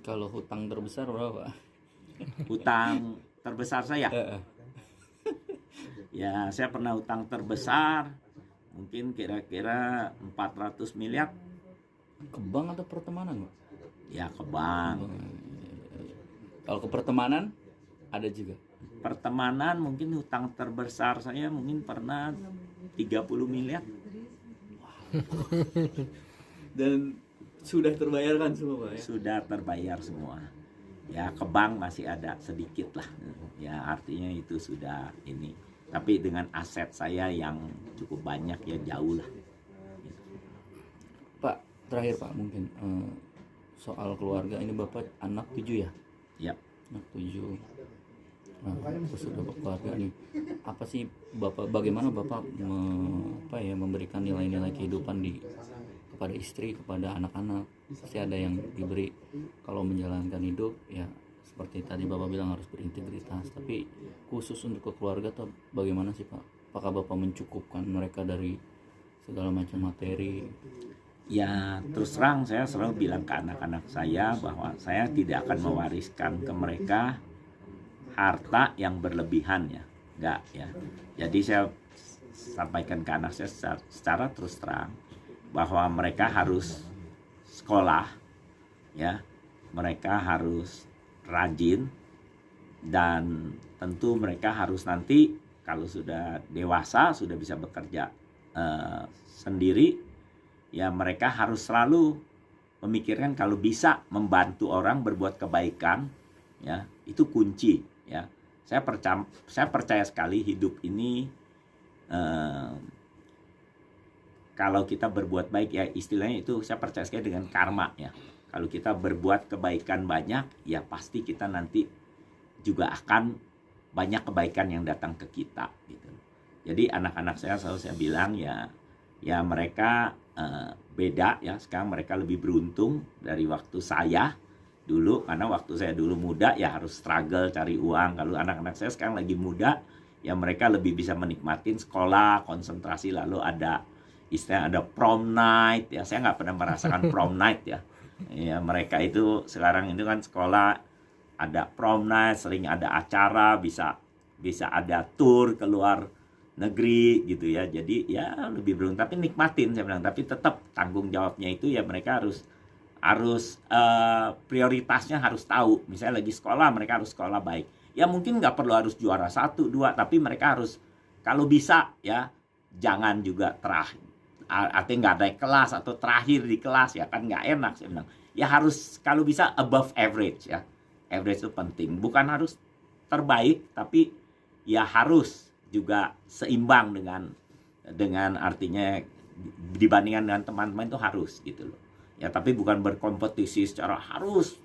Kalau hutang terbesar berapa? Hutang terbesar saya, Eh, ya saya pernah hutang terbesar mungkin kira-kira 400 miliar ke bank atau pertemanan, Pak? ya ke bank. Kalau ke pertemanan ada juga. Pertemanan mungkin hutang terbesar saya mungkin pernah 30 miliar. Dan sudah terbayarkan semua, Pak ya? Sudah terbayar semua. Ya ke bank masih ada sedikit lah. Ya artinya itu sudah ini. Tapi dengan aset saya yang cukup banyak ya jauh lah. Pak, terakhir Pak mungkin soal keluarga ini Bapak anak 7 ya? Ya. Anak 7. Nah, sudah keluarga nih. Apa sih Bapak, bagaimana Bapak memberikan nilai-nilai kehidupan kepada istri, kepada anak-anak? Pasti ada yang diberi kalau menjalankan hidup ya, seperti tadi Bapak bilang harus berintegritas, tapi khusus untuk ke keluarga tuh bagaimana sih Pak? Apakah Bapak mencukupkan mereka dari segala macam materi? Ya terus terang saya selalu bilang ke anak-anak saya bahwa saya tidak akan mewariskan ke mereka harta yang berlebihan ya, enggak ya. Jadi saya sampaikan ke anak saya secara terus terang bahwa mereka harus sekolah ya, mereka harus rajin, dan tentu mereka harus nanti kalau sudah dewasa sudah bisa bekerja sendiri ya, mereka harus selalu memikirkan kalau bisa membantu orang berbuat kebaikan ya, itu kunci ya. Saya percaya sekali hidup ini kalau kita berbuat baik ya, istilahnya itu saya percaya sekali dengan karma ya. Kalau kita berbuat kebaikan banyak ya pasti kita nanti juga akan banyak kebaikan yang datang ke kita gitu. Jadi anak-anak saya selalu saya bilang ya mereka beda ya, sekarang mereka lebih beruntung dari waktu saya dulu, karena waktu saya dulu muda ya harus struggle cari uang. Kalau anak-anak saya sekarang lagi muda ya mereka lebih bisa menikmatin sekolah, konsentrasi, lalu ada istilah ada prom night ya. Saya nggak pernah merasakan prom night ya. Ya mereka itu sekarang itu kan sekolah ada prom night, sering ada acara, bisa ada tour ke luar negeri gitu ya. Jadi ya lebih beruntung, tapi nikmatin saya bilang, tapi tetap tanggung jawabnya itu ya mereka harus prioritasnya harus tahu. Misalnya lagi sekolah, mereka harus sekolah baik ya, mungkin nggak perlu harus juara 1, 2, tapi mereka harus kalau bisa ya jangan juga terakhir, artinya nggak naik kelas atau terakhir di kelas ya, kan nggak enak saya bilang. Ya harus kalau bisa above average ya. Average itu penting, bukan harus terbaik, tapi ya harus juga seimbang dengan artinya dibandingkan dengan teman-teman itu harus gitu loh. Ya tapi bukan berkompetisi secara harus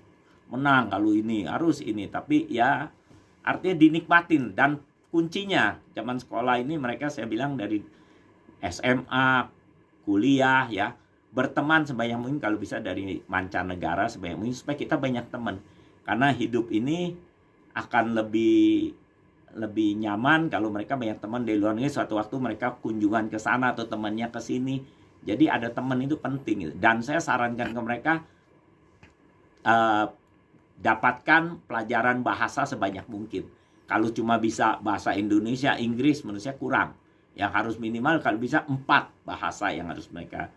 menang, kalau ini harus ini, tapi ya artinya dinikmatin. Dan kuncinya zaman sekolah ini mereka saya bilang dari SMA, kuliah ya, berteman sebanyak mungkin, kalau bisa dari mancanegara sebanyak mungkin supaya kita banyak teman. Karena hidup ini akan lebih nyaman kalau mereka banyak teman dari luar negeri. Suatu waktu mereka kunjungan ke sana atau temannya ke sini. Jadi ada teman itu penting. Dan saya sarankan ke mereka dapatkan pelajaran bahasa sebanyak mungkin. Kalau cuma bisa bahasa Indonesia, Inggris, menurut saya kurang. Yang harus minimal kalau bisa 4 bahasa yang harus mereka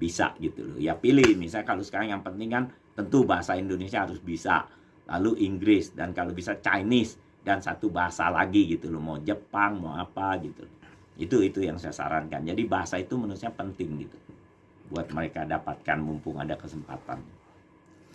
bisa gitu loh. Ya pilih, misalnya kalau sekarang yang penting kan tentu bahasa Indonesia harus bisa, lalu Inggris, dan kalau bisa Chinese, dan 1 bahasa lagi gitu loh, mau Jepang, mau apa gitu. Itu yang saya sarankan. Jadi bahasa itu menurut saya penting gitu buat mereka dapatkan mumpung ada kesempatan.